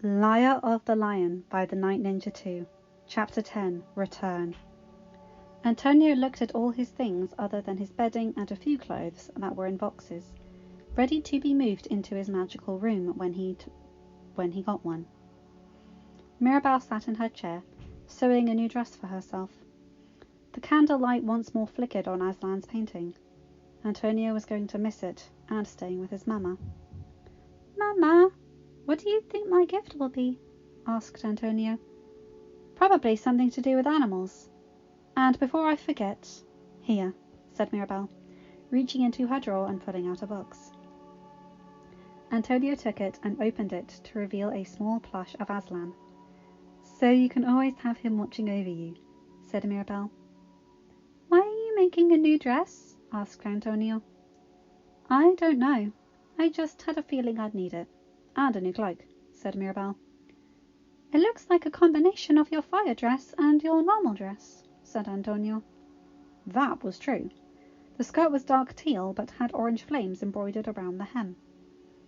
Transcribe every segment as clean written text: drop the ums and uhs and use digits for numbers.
Lyre of the Lion by TheNightNinja2. Chapter 10. Return. Antonio looked at all his things other than his bedding and a few clothes that were in boxes, ready to be moved into his magical room when he got one. Mirabelle sat in her chair, sewing a new dress for herself. The candlelight once more flickered on Aslan's painting. Antonio was going to miss it, and staying with his mamma. "Mamma, what do you think my gift will be?" asked Antonio. "Probably something to do with animals. And before I forget, here," said Mirabelle, reaching into her drawer and pulling out a box. Antonio took it and opened it to reveal a small plush of Aslan. "So you can always have him watching over you," said Mirabelle. "Why are you making a new dress?" asked Antonio. "I don't know. I just had a feeling I'd need it. And a new cloak," said Mirabelle. "It looks like a combination of your fire dress and your normal dress," said Antonio. That was true. The skirt was dark teal but had orange flames embroidered around the hem.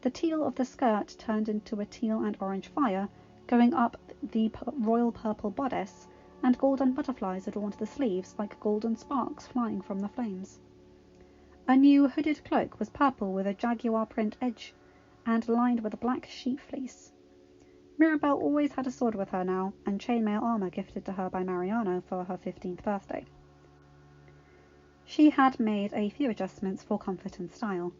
The teal of the skirt turned into a teal and orange fire going up the royal purple bodice, and golden butterflies adorned the sleeves like golden sparks flying from the flames. A new hooded cloak was purple with a jaguar print edge and lined with a black sheep fleece. Mirabelle always had a sword with her now, and chainmail armor gifted to her by Mariano for her 15th birthday. She had made a few adjustments for comfort and style.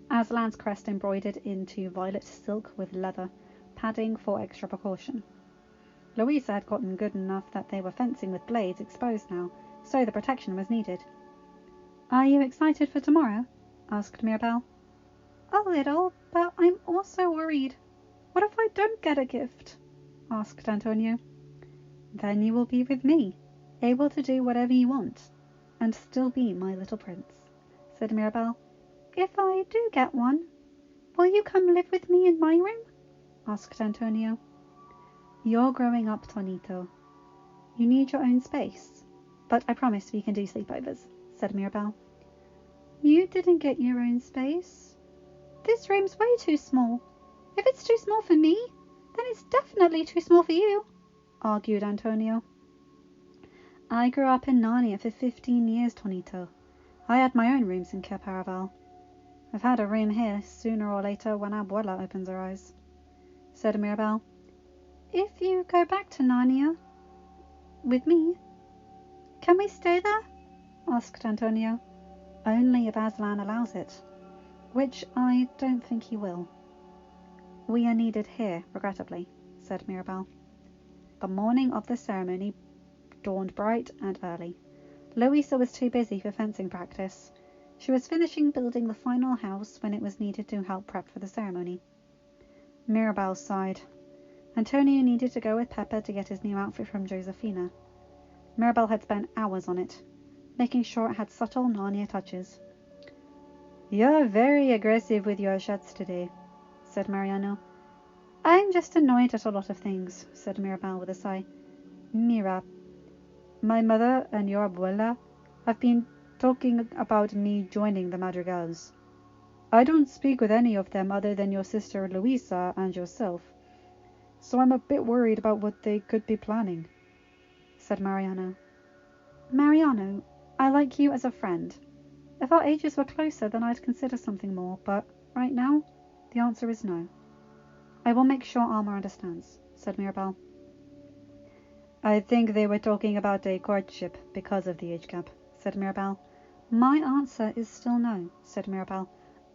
Aslan's crest embroidered into violet silk with leather padding for extra precaution. Louisa had gotten good enough that they were fencing with blades exposed now, so the protection was needed. "Are you excited for tomorrow?" asked Mirabelle. "A little, but I'm also worried. What if I don't get a gift?" asked Antonio. "Then you will be with me, able to do whatever you want, and still be my little prince," said Mirabelle. "If I do get one, will you come live with me in my room?" asked Antonio. "You're growing up, Tonito. You need your own space, but I promise we can do sleepovers," said Mirabelle. "You didn't get your own space. This room's way too small. If it's too small for me, then it's definitely too small for you," argued Antonio. "I grew up in Narnia for 15 years, Tonito. I had my own rooms in Paraval. I've had a room here sooner or later when Abuela opens her eyes," said Mirabelle. "If you go back to Narnia with me, can we stay there?" asked Antonio. "Only if Aslan allows it, which I don't think he will." "We are needed here, regrettably," said Mirabelle. The morning of the ceremony dawned bright and early. Louisa was too busy for fencing practice. She was finishing building the final house when it was needed to help prep for the ceremony. Mirabelle sighed. Antonio needed to go with Pepper to get his new outfit from Josefina. Mirabelle had spent hours on it, making sure it had subtle Narnia touches. "You're very aggressive with your shots today," said Mariano. "I'm just annoyed at a lot of things," said Mirabelle with a sigh. "Mira, my mother and your abuela have been talking about me joining the madrigals. I don't speak with any of them other than your sister Louisa and yourself, so I'm a bit worried about what they could be planning," said Mariano. "Mariano, I like you as a friend. If our ages were closer, then I'd consider something more, but right now, the answer is no." "I will make sure Alma understands," said Mirabelle. "I think they were talking about a courtship because of the age gap," said Mirabelle. "My answer is still no," said Mirabelle.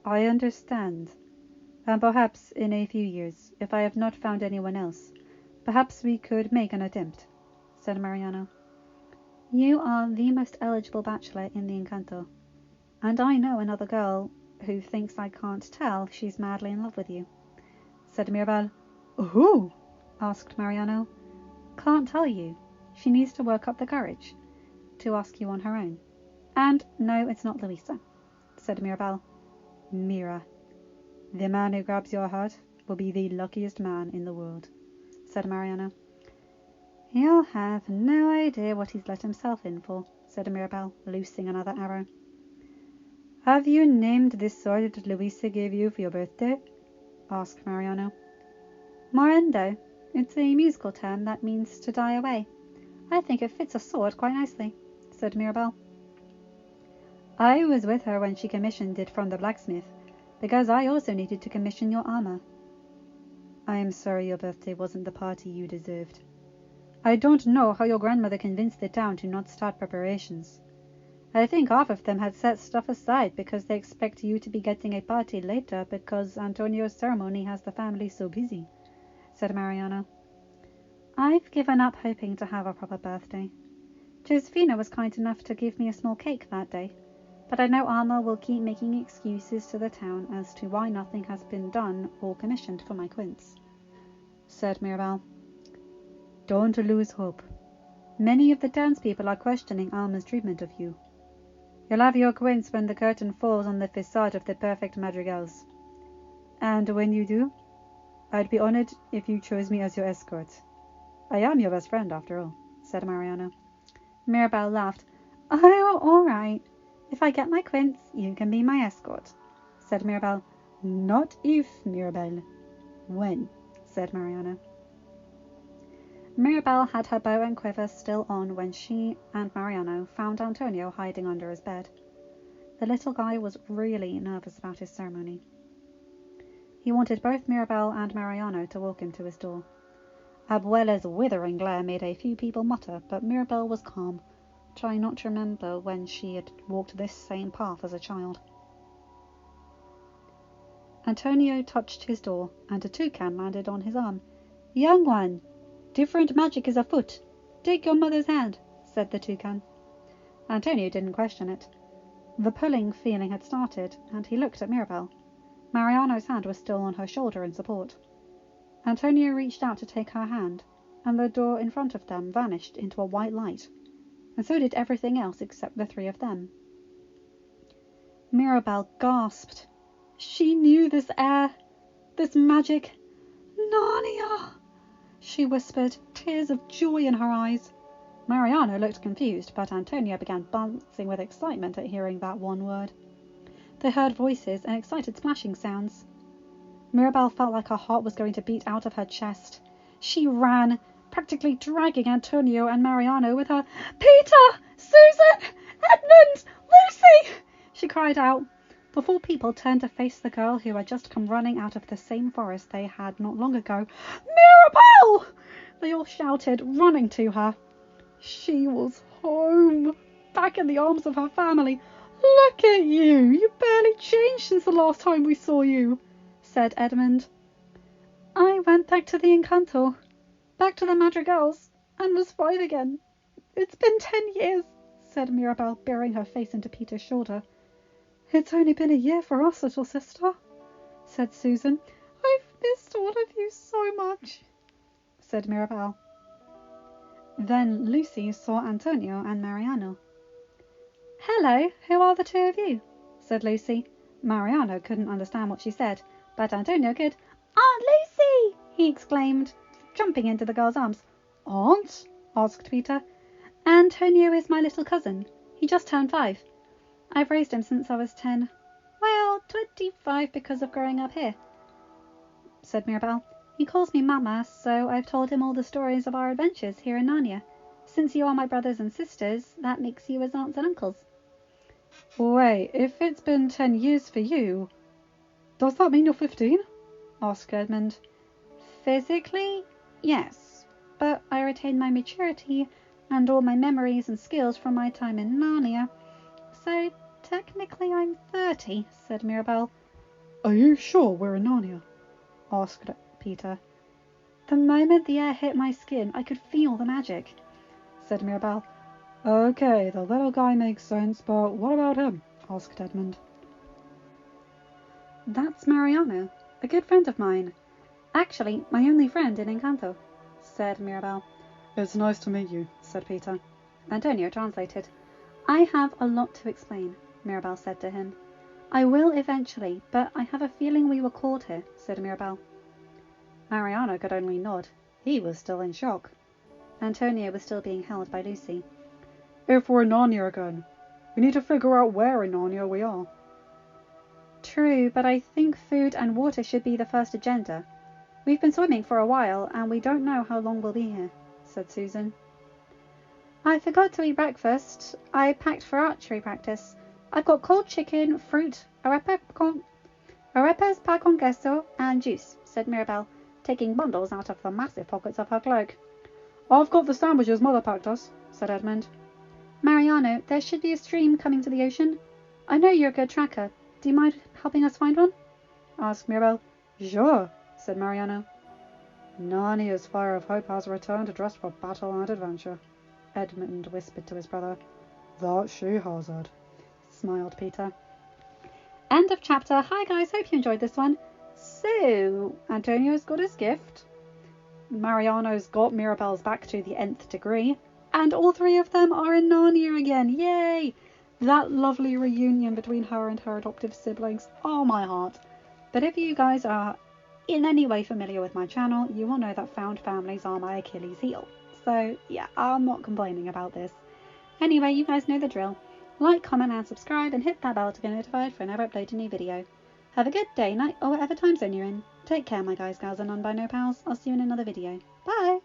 "I understand. And perhaps in a few years, if I have not found anyone else, perhaps we could make an attempt," said Mariano. "You are the most eligible bachelor in the Encanto, and I know another girl who thinks I can't tell she's madly in love with you," said Mirabelle. "Who?" asked Mariano. "Can't tell you. She needs to work up the courage to ask you on her own. And no, it's not Louisa," said Mirabelle. "Mira, the man who grabs your heart will be the luckiest man in the world," said Mariano. "He'll have no idea what he's let himself in for," said Mirabelle, loosing another arrow. "Have you named this sword that Louisa gave you for your birthday?" asked Mariano. Morendo. It's a musical term that means to die away. I think it fits a sword quite nicely, said Mirabelle. I was with her when she commissioned it from the blacksmith, because I also needed to commission your armor. I am sorry your birthday wasn't the party you deserved. I don't know how your grandmother convinced the town to not start preparations. I think half of them had set stuff aside because they expect you to be getting a party later because Antonio's ceremony has the family so busy, said Mariano. I've given up hoping to have a proper birthday. Josefina was kind enough to give me a small cake that day, but I know Alma will keep making excuses to the town as to why nothing has been done or commissioned for my quince, said Mirabelle. Don't lose hope. Many of the townspeople are questioning Alma's treatment of you. You'll have your quince when the curtain falls on the facade of the perfect madrigals. And when you do, I'd be honored if you chose me as your escort. I am your best friend, after all, said Mariano. Mirabelle laughed. Oh, all right. If I get my quince, you can be my escort, said Mirabelle. Not if, Mirabelle. When, said Mariano. Mirabelle had her bow and quiver still on when she and Mariano found Antonio hiding under his bed. The little guy was really nervous about his ceremony. He wanted both Mirabelle and Mariano to walk him to his door. Abuela's withering glare made a few people mutter, but Mirabelle was calm, trying not to remember when she had walked this same path as a child. Antonio touched his door, and a toucan landed on his arm. Young one! Different magic is afoot. Take your mother's hand, said the toucan. Antonio didn't question it. The pulling feeling had started, and he looked at Mirabelle. Mariano's hand was still on her shoulder in support. Antonio reached out to take her hand, and the door in front of them vanished into a white light, and so did everything else except the three of them. Mirabelle gasped. She knew this air, this magic. Narnia! She whispered, tears of joy in her eyes. Mariano looked confused, but Antonio began bouncing with excitement at hearing that one word. They heard voices and excited splashing sounds. Mirabelle felt like her heart was going to beat out of her chest. She ran, practically dragging Antonio and Mariano with her. Peter! Susan! Edmund! Lucy! She cried out. The four people turned to face the girl who had just come running out of the same forest they had not long ago. Mirabelle! They all shouted, running to her. She was home, back in the arms of her family. Look at you! You barely changed since the last time we saw you, said Edmund. I went back to the Encanto, back to the Madrigals, and was 5 again. It's been 10 years, said Mirabelle, burying her face into Peter's shoulder. It's only been a year for us, little sister, said Susan. I've missed all of you so much, said Mirabelle. Then Lucy saw Antonio and Mariano. Hello, who are the two of you? Said Lucy. Mariano couldn't understand what she said, but Antonio could. Aunt Lucy! He exclaimed, jumping into the girl's arms. Aunt? Asked Peter. Antonio is my little cousin. He just turned 5. I've raised him since I was 10. Well, 25 because of growing up here, said Mirabelle. He calls me Mama, so I've told him all the stories of our adventures here in Narnia. Since you are my brothers and sisters, that makes you his aunts and uncles. Wait, if it's been 10 years for you, does that mean you're 15? Asked Edmund. Physically, yes, but I retain my maturity and all my memories and skills from my time in Narnia. So technically I'm 30, said Mirabelle. Are you sure we're in Narnia? Asked Peter. The moment the air hit my skin, I could feel the magic, said Mirabelle. Okay, the little guy makes sense, but what about him? Asked Edmund. That's Mariano, a good friend of mine. Actually, my only friend in Encanto, said Mirabelle. It's nice to meet you, said Peter. Antonio translated. I have a lot to explain, Mirabelle said to him. I will eventually, but I have a feeling we were called here, said Mirabelle. Mariano could only nod. He was still in shock. Antonio was still being held by Lucy. If we're in Narnia again, we need to figure out where in Narnia we are. True, but I think food and water should be the first agenda. We've been swimming for a while, and we don't know how long we'll be here, said Susan. I forgot to eat breakfast. I packed for archery practice. I've got cold chicken, fruit, arepas pan con queso, and juice, said Mirabelle, taking bundles out of the massive pockets of her cloak. I've got the sandwiches Mother packed us, said Edmund. Mariano, there should be a stream coming to the ocean. I know you're a good tracker. Do you mind helping us find one? Asked Mirabelle. Sure, said Mariano. Narnia's fire of hope has returned dressed for battle and adventure, Edmund whispered to his brother. That she has, Ed, smiled Peter. End of chapter. Hi guys, hope you enjoyed this one. So, Antonio's got his gift. Mariano's got Mirabelle's back to the nth degree. And all three of them are in Narnia again. Yay! That lovely reunion between her and her adoptive siblings. Oh, my heart. But if you guys are in any way familiar with my channel, you will know that found families are my Achilles heel. So, yeah, I'm not complaining about this. Anyway, you guys know the drill. Like, comment and subscribe and hit that bell to get notified whenever I upload a new video. Have a good day, night, or whatever time zone you're in. Take care, my guys, gals, and non-bino pals. I'll see you in another video. Bye!